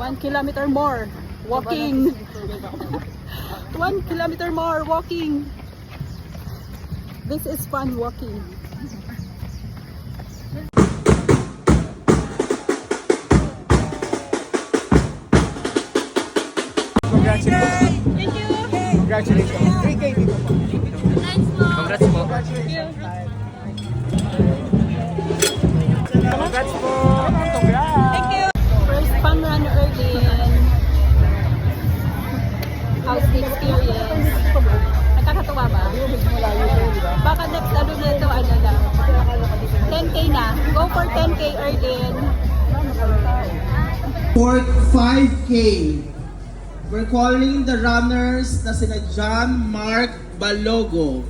1 kilometer more walking. 1 kilometer more walking. This is fun walking. Congratulations. Thank you. Congratulations. 3K dito po. Thanks po. Congrats po. Thank you. Congrats po. Congrats. Thank you. First fun run early. How's the experience? Nakakatuwa ba? Baka next ano na ito, ano lang. 10K na. Go for 10K early. For 5K, we're calling the runners na sina John Mark Balogo.